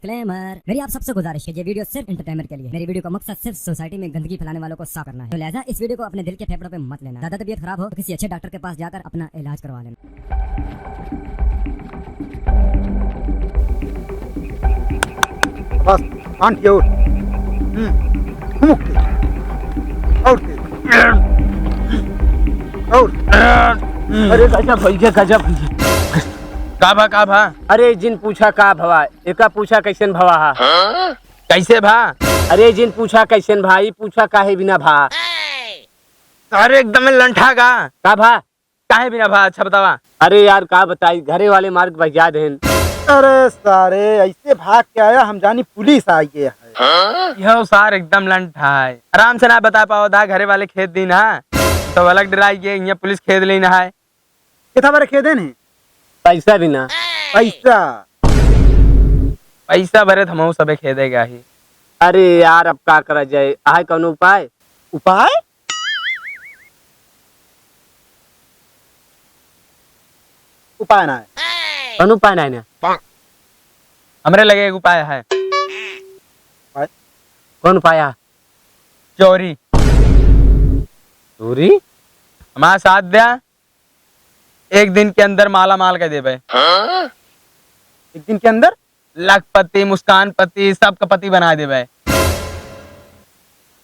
Disclaimer, मेरी आप सबसे गुजारिश है, ये वीडियो सिर्फ एंटरटेनमेंट के लिए। मेरी वीडियो का मकसद सिर्फ सोसाइटी में गंदगी फैलाने वालों को साफ करना है, तो लिहाजा इस वीडियो को अपने दिल के फेफड़ों पे मत लेना। ज्यादा तबीयत खराब हो तो किसी अच्छे डॉक्टर के पास जाकर अपना इलाज करवा लेना। बस आंटी और अरे गजब भैया गजब। का भा अरे जिन पूछा का भवा एका पूछा कैसन भवा हा? कैसे भा? अरे जिन पूछा कैसन भाई पूछा काहे बिना भा? अरे एकदम लंठा का भा काहे बिना भा? अच्छा बतावा। अरे यार का बताई घरे वाले मार्ग भजा देन। अरे सारे ऐसे भाग के आया, हम जानी पुलिस आई है। यह सार एकदम लंठा है, आराम से ना बता पाओ दा घरे वाले खेत दी ना तो अलग डराई के यहाँ पुलिस खेद लेना है। कितना बार खेदे ने पैसा बिना पैसा भरे थमऊ सबे खेदेगा ही। अरे यार अब का करा जाए, आए कौन उपाय? उपाय उपाय ना है, कौन उपाय नहीं ना? हमरे लगे एक उपाय है। कौन उपाय है? चोरी। चोरी? हमारा साथ दिया, एक दिन के अंदर माला माल कर देवे। एक दिन के अंदर लखपति मुस्कान पति सबका पति बना देवे।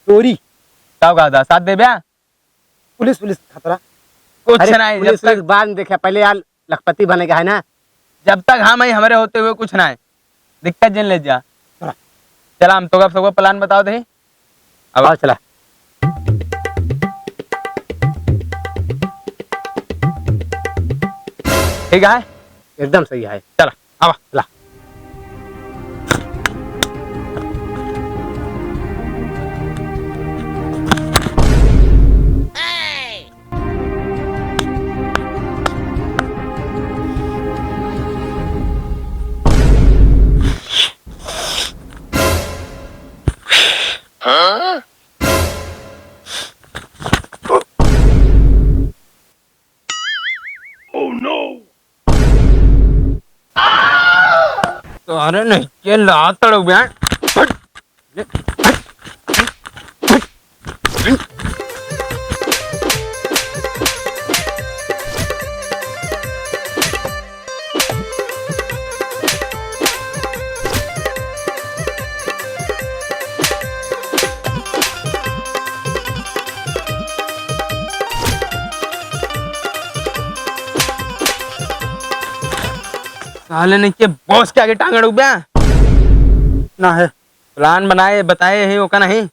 चोरी सब का साथ देवे। पुलिस पुलिस खतरा कुछ अरे नहीं, पुलिस के बाद में देखा, पहले यार लखपति बनेगा है ना। जब तक हम ही हमारे होते हुए कुछ ना है दिक्कत जिन ले जा। चला हम तो सबको प्लान बताओ दे। अब आओ चला। ठीक है एकदम सही है, चला अब चला। तो अरे नहीं ये लात तड़ो बयान। साले ने के बॉस के आगे टांग अड़ू बया ना है। प्लान बनाए बताए है ओका नहीं।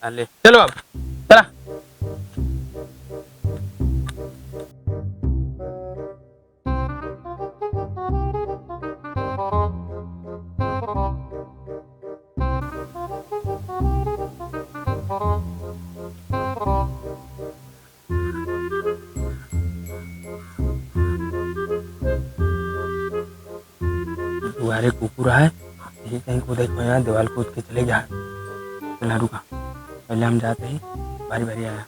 साले चलो अब चला। दुआरे कुकुर है, यही कहीं को देखो यहाँ दीवार कूद के चले गया। चला रुका, पहले हम जाते ही बारी बारी आया।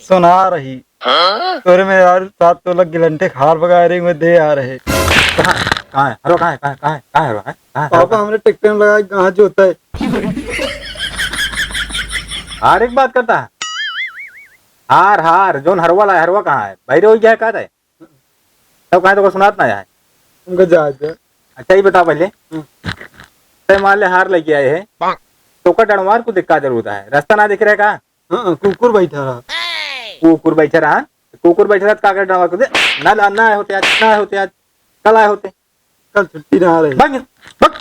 सुना रही तोरे में यार 7 तोला गिलंटे खार बगा रही में दे आ रहे। कहाँ है? हरो कहाँ है? कहाँ है? हरो है? पापा हमने ट्रैक्टर में लगाया, कहाँ जो होता है। हार एक बात करता है, हार हार जोन हरवा ला हरवा कहाँ है? भाई हो गया कहा है तब कहा तो सुनात ना जाए उनका जहाज। अच्छा ही बताओ पहले, मान ले हार लेके आए हैं तो का डणवार को दिक्कत जरूरत है, रास्ता ना दिख रहा है का? हाँ कुकुर बैठा रहा। कुकुर बैठा रहा, कुकुर बैठा रहा का डणवार को दे ना होते आज, ना होते आज, कल आए होते, कल छुट्टी ना आ रही। भाग भाग।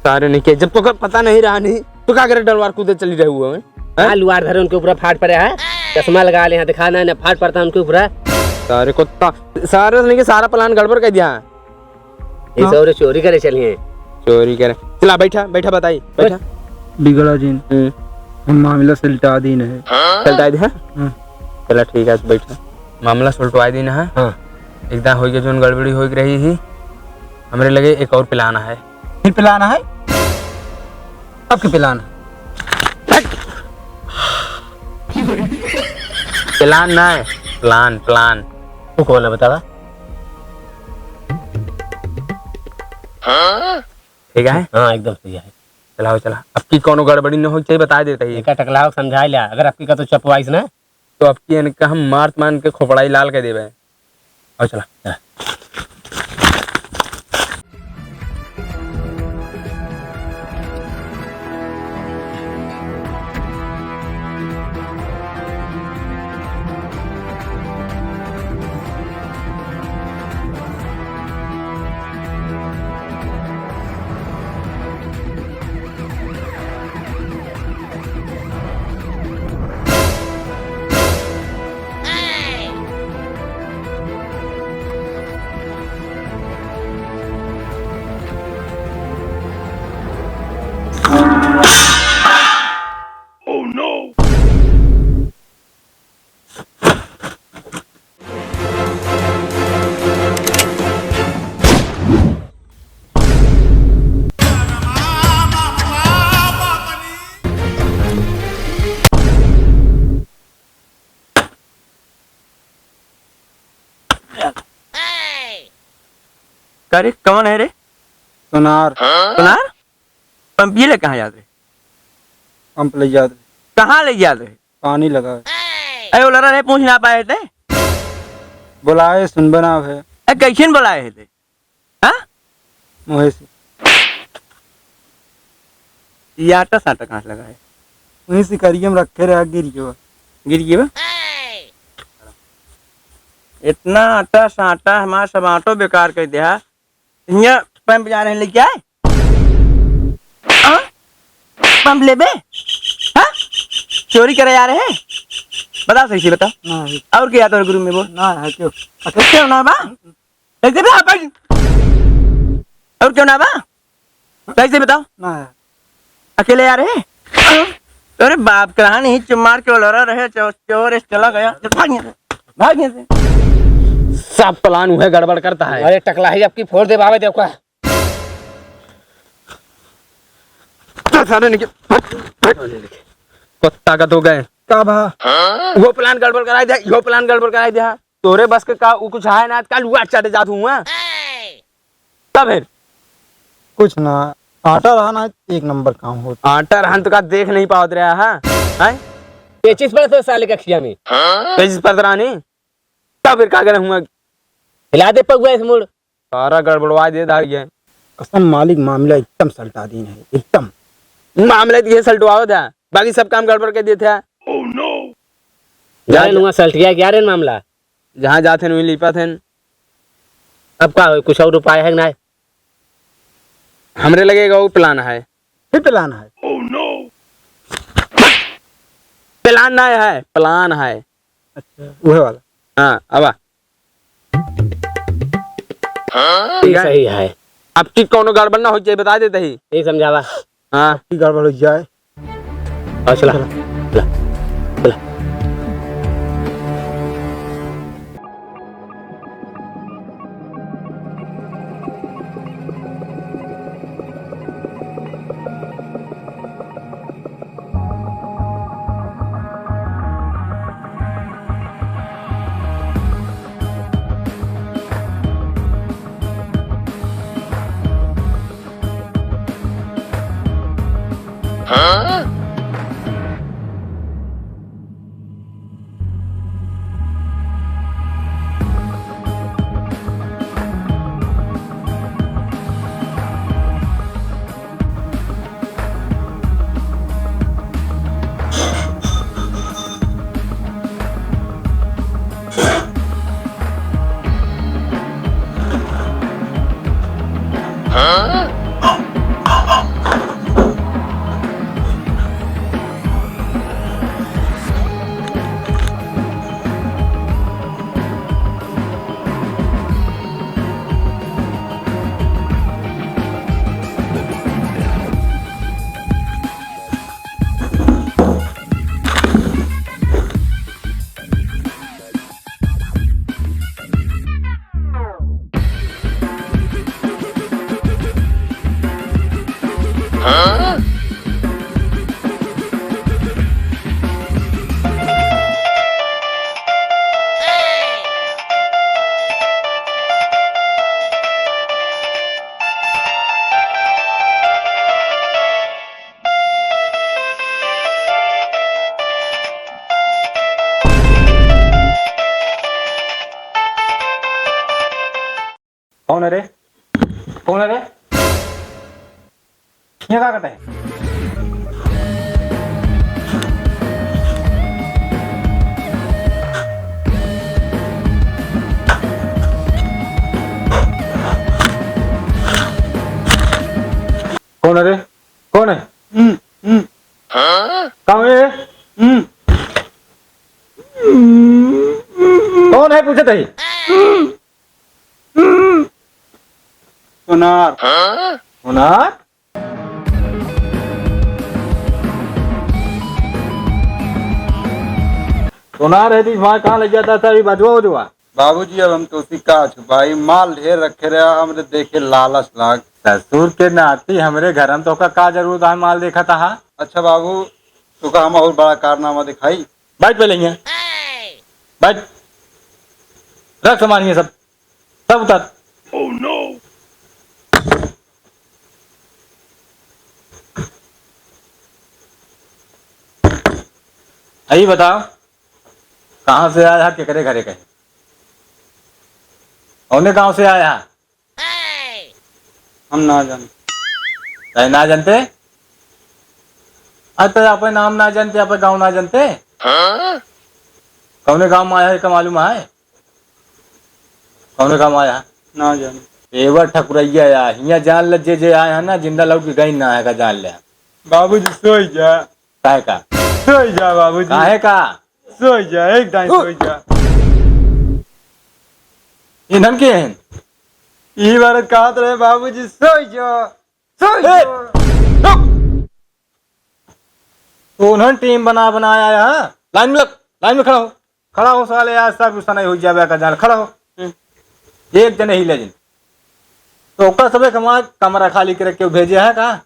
सारे नहीं किया, जब तो पता नहीं रहा नहीं तो क्या करे, डलवार कूदे चली रहे हुए हैं। लुआर धरे उनके ऊपर फाट पड़े है, चश्मा लगा ले, दिखाना है फाट पड़ता है उनके ऊपर। सारे कुत्ता सारे नहीं, सारा प्लान गड़बड़ कर दिया। ये सब चोरी करे चलिए, चोरी करे। चला बैठा बैठा, बताई बैठा। बिगड़ा जी हम मामला सुलटा दीन है। चलता है। चला ठीक है, बैठा। मामला सुलटवा देना है। एकदम हो गया जो गड़बड़ी हो रही ही, हमरे लगे एक और प्लान है। फिर पिलाना है, अब क्या पिलाना? प्लान ना है, प्लान प्लान। तू कौन है बतावा? ठीक है, हाँ एकदम सही है। चलाओ चला, अब की कोनो गड़बड़ी न हो चाहिए बता देता ही। एक टकलाओ समझा लिया, अगर आपकी का तो चपवाइस ना तो अब की इनका हम मार मान के खोपड़ाई लाल कर देवे। और चला चला। अरे कौन है रे? सुनार सुनार? पंप ये ले कहाँ जाते? पंप ले जाते, कहाँ ले जाते? पानी लगा। अरे वो लड़ा रहे, पूछ ना पाए थे। बुलाए सुन बना है, अरे कैसे बुलाए थे? हाँ मुहे से ये आटा साटा कहाँ से लगा है? वहीं से करियम रखे रहा, गिर गया। गिर गया? इतना आटा साटा हमारा सब आटो बेकार कर दिया। यहाँ पंप जा रहे हैं, लेके आए पंप ले बे? हाँ चोरी करे जा रहे हैं? बता सही से बता। ना और क्या तो गुरु में बोल ना है क्यों? क्यों ना बा? कैसे बता भाई? और क्यों ना बा? कैसे बताओ? ना है अकेले आ रहे हैं? अरे बाप कहा नहीं, चुमार के लड़ा रहे, चोर चला गया, भाग यहाँ से। सब प्लान हुए गड़बड़ करता है। अरे टकला ही आपकी फोड़ दे बाबे, देखो कुत्ता का तो गए का भा वो प्लान गड़बड़ कराई दिया, यो प्लान गड़बड़ कराई दिया। तोरे बस के का कुछ है ना, कल हुआ चढ़े जात हुआ तब है कुछ ना। आटा रहना एक नंबर काम होता। आटा रहन तो का देख नहीं पावत रहा है। 25 पर तो साले का खिया में पेजिस पर रानी तब फिर का करे हुआ, हिला दे पगुआ इस मुड़। सारा गड़बड़वा दे दाग गए। कसम मालिक मामला एकदम सल्टा दीन है, एकदम मामले ये सल्टवाओ था, बाकी सब काम गड़बड़ कर दिए थे। जाने लूंगा सल्टिया क्या रे मामला, जहाँ जाते वही लिपा थे। अब का हो, कुछ और उपाय है ना? हमरे लगेगा वो प्लान है। फिर पिलाना है। प्लान ना है, प्लान है। अच्छा वह वाला। हाँ अब ठीक सही है। अब की कोनो गड़बड़ ना हो जाए बता देते ही। नहीं समझावा। हाँ की गड़बड़ हो जाए। और चला चला चला। कौन है रे? कौन है रे? ये क्या करता है? कौन है रे? कौन है? कौन है? कौन है पूछे थे? सुनार। सुनार? सुनार है थी वहाँ कहाँ ले जाता था? अभी बजवा उजवा। बाबूजी अब हम तो उसी का छुपाई माल ढेर रखे रहा हमने देखे लालच लाग। ससुर के नाती हमरे घर में तो का जरूरत है माल देखा था? अच्छा बाबू तो का हम और बड़ा कारनामा दिखाई। बैठ पे लेंगे, बैठ, रख सामान ये सब सब उतर। यही बताओ कहाँ से आया के करे घरे कहे? औने गांव से आया? हम ना जाने। कहे ना जानते? अच्छा अपने नाम ना जानते, अपने गांव ना जानते? कौने गांव में आया है का मालूम है? कौने गांव आया? ना जाने। एवर ठकुरैया या हिया जान ल जे आए है ना जिंदा लोग गई ना है का जान ले। बाबूजी सोई जा। काहे का? सोई जा बाबूजी। काहे का? सोई जा एक दाई सोई जा। इन्हन के हैं? ई बार कहा तो रहे बाबूजी सोई जा। सोई जा। तो उन्होंने टीम बनाया है। लाइन में लग, लाइन में खड़ा हो, खड़ा हो साले यार सब गुस्सा नहीं हो जाए का जान, खड़ा हो। एक जने ही ले जिन तो ओका सबे कमरा खाली कर के भेजे है का?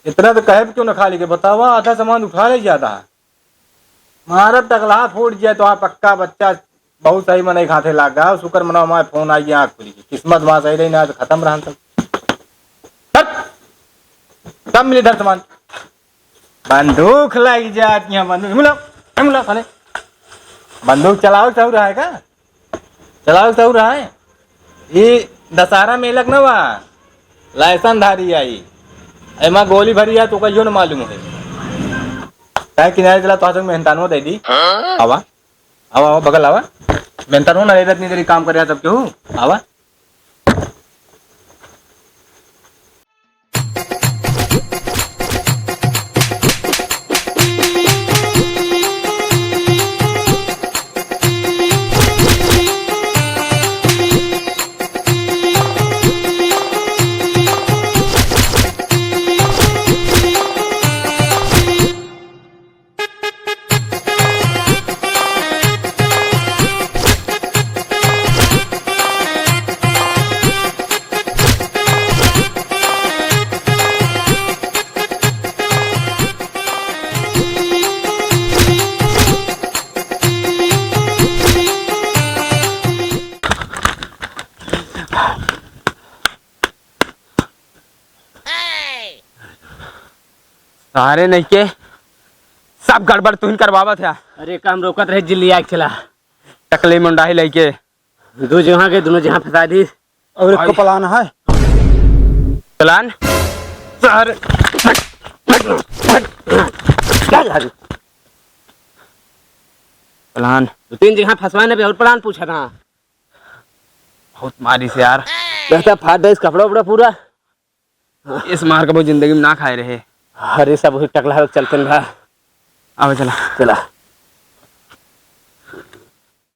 इतना तो कहे क्यों ना खाली के बतावा, आधा सामान उठा ले जाता है। मारा टकला फूट जाए तो हाँ पक्का बच्चा बहुत सही मनाई खाते लाग गया। शुक्र मनाओ हमारे फोन आई आँख खुली, किस्मत वहां सही रही ना तो खत्म रहा सब। सब मिले धर सामान। बंदूक लग जाती है, बंदूक मिला साले। बंदूक चलाओ चाह रहा है का? चलाओ चाह रहा है? ये दशहरा में लग न हुआ लाइसेंस धारी आई एमा गोली भरी है तो कहियो न मालूम है। चाहे किनारे चला तो मेहनतानो दे दी। आवा आवा आवा बगल आवा, मेहनतानो ना इधर इतनी देरी काम कर रहा सब क्यों? आवा सारे नहीं के सब गड़बड़ तुहिन करवावत है। अरे काम रोकत रहे जिल्ली आग चला टकले मुंडाही लेके दो जगह के दोनों जहाँ फंसा दी। और एक को पलाना है। प्लान सर प्लान दो तीन जगह फंसवाने पे और प्लान पूछा था। बहुत मारी से यार, कहता फाड़ दे इस कपड़ा उपड़ा पूरा। इस मार का वो जिंदगी में ना खाए रहे। अरे सब टकला चलते ना। अब चला चला